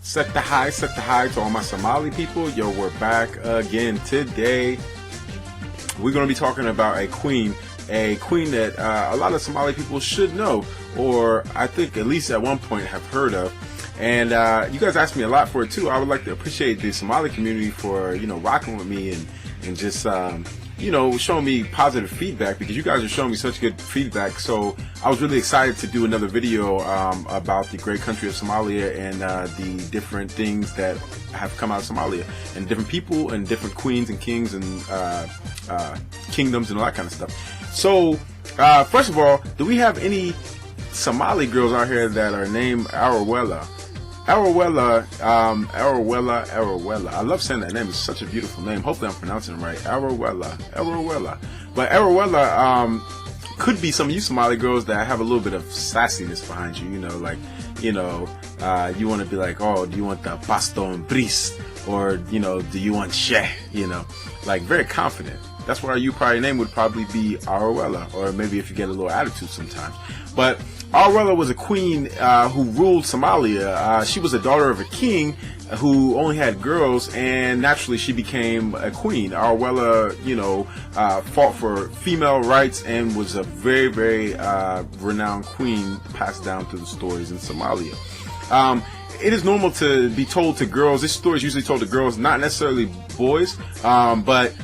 Set the high to all my Somali people. Yo, we're back again. Today, we're going to be talking about a queen that a lot of Somali people should know, or I think at least at one point have heard of. And you guys asked me a lot for it too. I would like to appreciate the Somali community for, rocking with me and just, showing me positive feedback, because you guys are showing me such good feedback. So I was really excited to do another video about the great country of Somalia and the different things that have come out of Somalia, and different people and different queens and kings and kingdoms and all that kind of stuff. So first of all, do we have any Somali girls out here that are named Arawelo? Arawelo. I love saying that name. It's such a beautiful name. Hopefully I'm pronouncing it right. Arawelo. But Arawelo could be some of you Somali girls that have a little bit of sassiness behind you. You want to be like, oh, do you want the pasto and bris? Or, do you want she? Like very confident. That's why your probably name would probably be Arawelo, or maybe if you get a little attitude sometimes. But Arawelo was a queen who ruled Somalia. She was a daughter of a king who only had girls, and naturally she became a queen. Arawelo, fought for female rights and was a very, very renowned queen passed down through the stories in Somalia. It is normal to be told to girls. This story is usually told to girls, not necessarily boys, but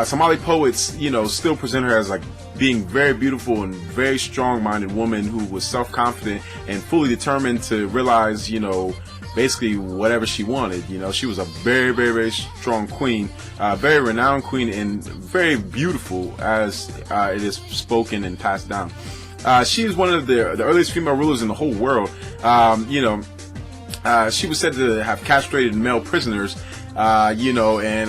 Somali poets, still present her as like being very beautiful and very strong-minded woman who was self-confident and fully determined to realize, basically whatever she wanted. She was a very, very, very strong queen, very renowned queen, and very beautiful as it is spoken and passed down. She is one of the earliest female rulers in the whole world. She was said to have castrated male prisoners, and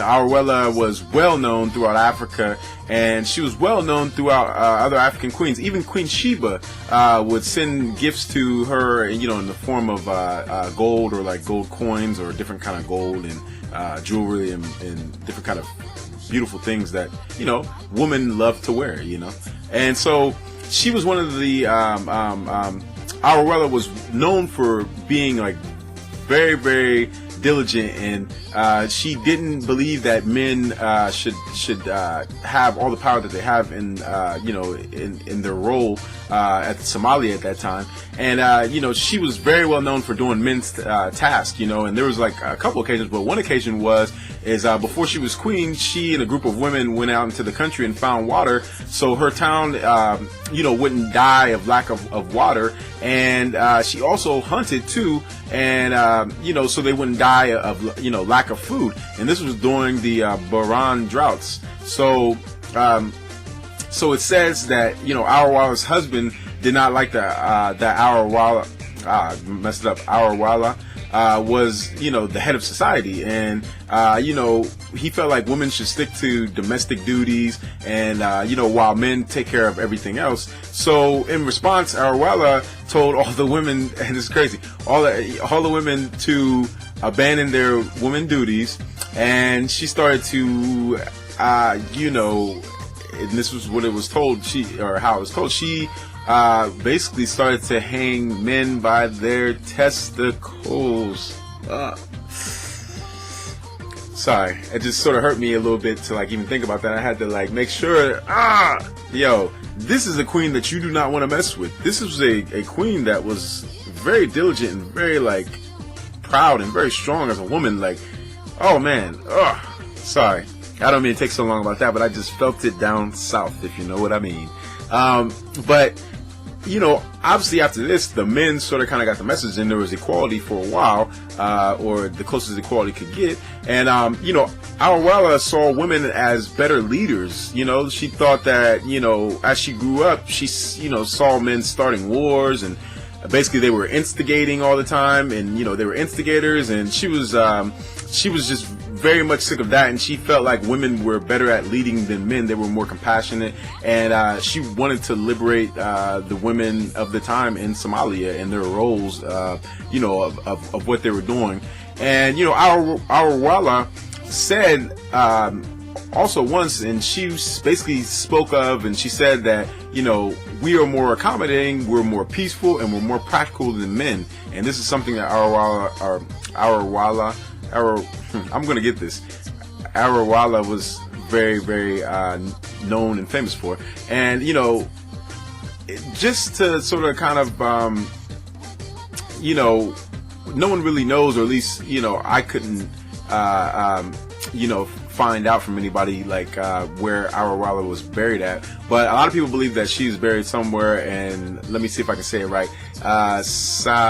Arawelo was well known throughout Africa, and she was well known throughout other African queens. Even Queen Sheba would send gifts to her, in the form of gold, or like gold coins, or different kind of gold and jewelry and different kind of beautiful things that women love to wear. And so she was one of the Arawelo was known for being like very, very diligent, and she didn't believe that men should have all the power that they have in their role at Somalia at that time. And she was very well known for doing men's tasks, and there was like a couple occasions, but one occasion is before she was queen, she and a group of women went out into the country and found water, so her town wouldn't die of lack of water. And she also hunted too, and so they wouldn't die of lack of food. And this was during the Boran droughts. So it says that Arawelo's husband did not like that Arawelo was the head of society, and he felt like women should stick to domestic duties, and while men take care of everything else. So in response, Arawelo told all the women, and it's crazy, all the women to abandon their women duties, and she started to and this was what it was told, how it was told, she basically started to hang men by their testicles. Sorry, it just sort of hurt me a little bit to like even think about that. I had to like make sure, this is a queen that you do not want to mess with. This was a queen that was very diligent and very like proud and very strong as a woman. Like, oh man, sorry, I don't mean to take so long about that, but I just felt it down south, if you know what I mean. But obviously after this, the men sort of kind of got the message, and there was equality for a while, or the closest equality could get. And Arawelo saw women as better leaders. She thought that as she grew up, she saw men starting wars, and basically they were instigating all the time, and they were instigators, and she was just very much sick of that, and she felt like women were better at leading than men. They were more compassionate, and she wanted to liberate the women of the time in Somalia and their roles, of what they were doing. And Arawelo said also once, and she basically spoke of, and she said that we are more accommodating, we're more peaceful, and we're more practical than men. And this is something that I'm going to get this. Arawelo was very, very known and famous for. And, you know, just to sort of kind of, you know, no one really knows, or at least, you know, I couldn't, you know, find out from anybody like where Araweelo was buried at, but a lot of people believe that she's buried somewhere, and let me see if I can say it right, Sanak,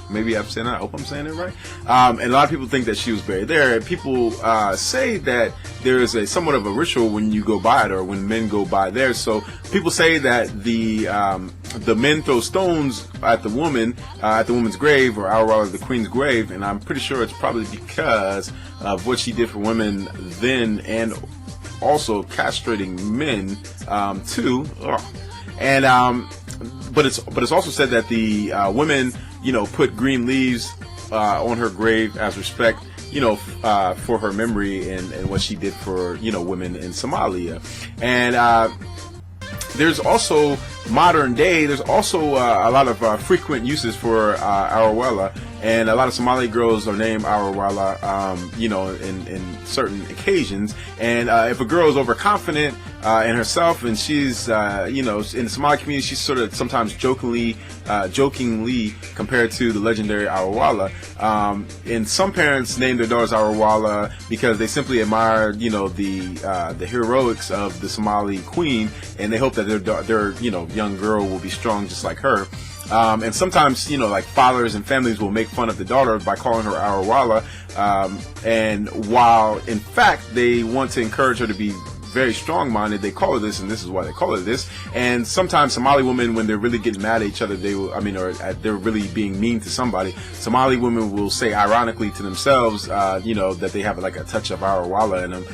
maybe I'm saying that, I hope I'm saying it right, and a lot of people think that she was buried there. People say that there is a somewhat of a ritual when you go by it, or when men go by there. So people say that the men throw stones at the woman's grave, or Araweelo, the queen's grave, and I'm pretty sure it's probably because of what she did for women then, and also castrating men too. And but it's also said that the women, you know, put green leaves on her grave as respect, you know, for her memory and what she did for, you know, women in Somalia. And there's also modern day, there's also a lot of frequent uses for Araweelo, and a lot of Somali girls are named Araweelo, you know, in certain occasions. And if a girl is overconfident in herself, and she's, you know, in the Somali community, she's sort of sometimes jokingly compared to the legendary Araweelo. And some parents name their daughters Araweelo because they simply admire, you know, the heroics of the Somali queen, and they hope that their you know, young girl will be strong just like her. And sometimes, you know, like fathers and families will make fun of the daughter by calling her Araweelo, and while in fact they want to encourage her to be very strong-minded, they call her this, and this is why they call her this. And sometimes Somali women, when they're really getting mad at each other, they will, I mean, or they're really being mean to somebody, Somali women will say ironically to themselves, you know, that they have like a touch of Araweelo in them,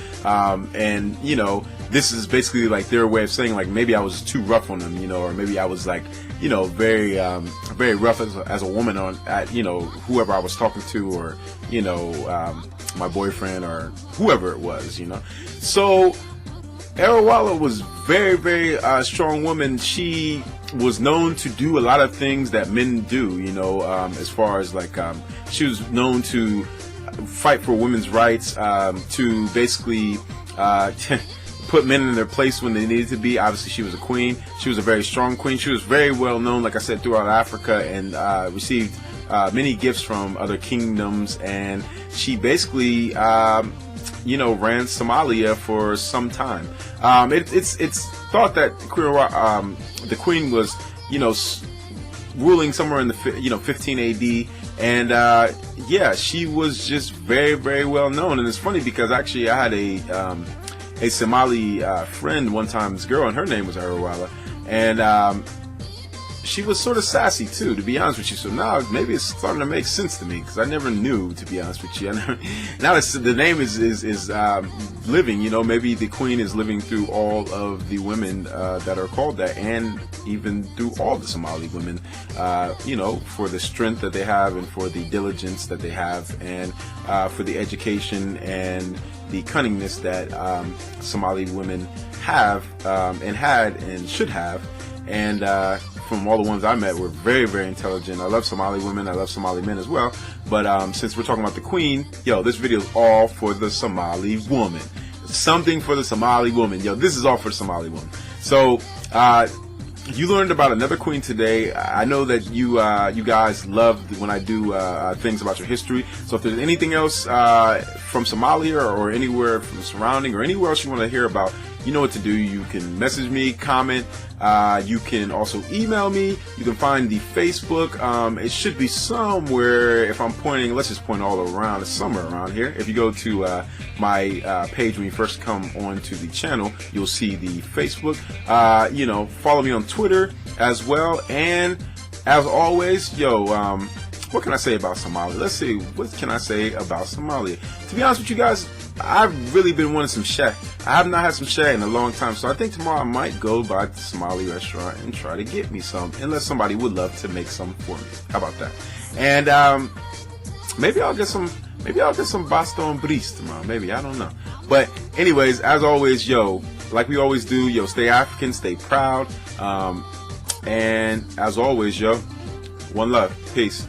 and you know, this is basically like their way of saying, like, maybe I was too rough on them, you know, or maybe I was like, you know, very rough as a woman at, you know, whoever I was talking to, or, you know, my boyfriend or whoever it was, you know. So Araweelo was very, very strong woman. She was known to do a lot of things that men do, you know, as far as like, she was known to fight for women's rights, to basically put men in their place when they needed to be. Obviously, she was a queen. She was a very strong queen. She was very well known, like I said, throughout Africa, and received many gifts from other kingdoms. And she basically, you know, ran Somalia for some time. It's thought that the queen was, you know, ruling somewhere in the 15 AD, and yeah, she was just very, very well known. And it's funny because actually I had a Somali friend one time, this girl, and her name was Araweelo, and she was sort of sassy too, to be honest with you. So now maybe it's starting to make sense to me, because I never knew, to be honest with you. Now the name is living, you know. Maybe the queen is living through all of the women that are called that, and even through all the Somali women, you know, for the strength that they have, and for the diligence that they have, and for the education and the cunningness that Somali women have, and had, and should have. And from all the ones I met, were very, very intelligent. I love Somali women. I love Somali men as well. But since we're talking about the queen, yo, this video is all for the Somali woman. Something for the Somali woman. Yo, this is all for the Somali woman. So you learned about another queen today. I know that you guys love when I do things about your history. So if there's anything else from Somalia, or anywhere from the surrounding, or anywhere else you want to hear about, you know what to do. You can message me, comment. You can also email me. You can find the Facebook. It should be somewhere. If I'm pointing, let's just point all around. It's somewhere around here. If you go to my page when you first come onto the channel, you'll see the Facebook. You know, follow me on Twitter as well. And as always, yo, what can I say about Somalia? Let's see, what can I say about Somalia? To be honest with you guys, I've really been wanting some sheh. I have not had some sheh in a long time, so I think tomorrow I might go by the Somali restaurant and try to get me some, unless somebody would love to make some for me. How about that? And maybe I'll get some baston bris tomorrow. Maybe, I don't know. But anyways, as always, yo, like we always do, yo, stay African, stay proud. And as always, yo, one love. Peace.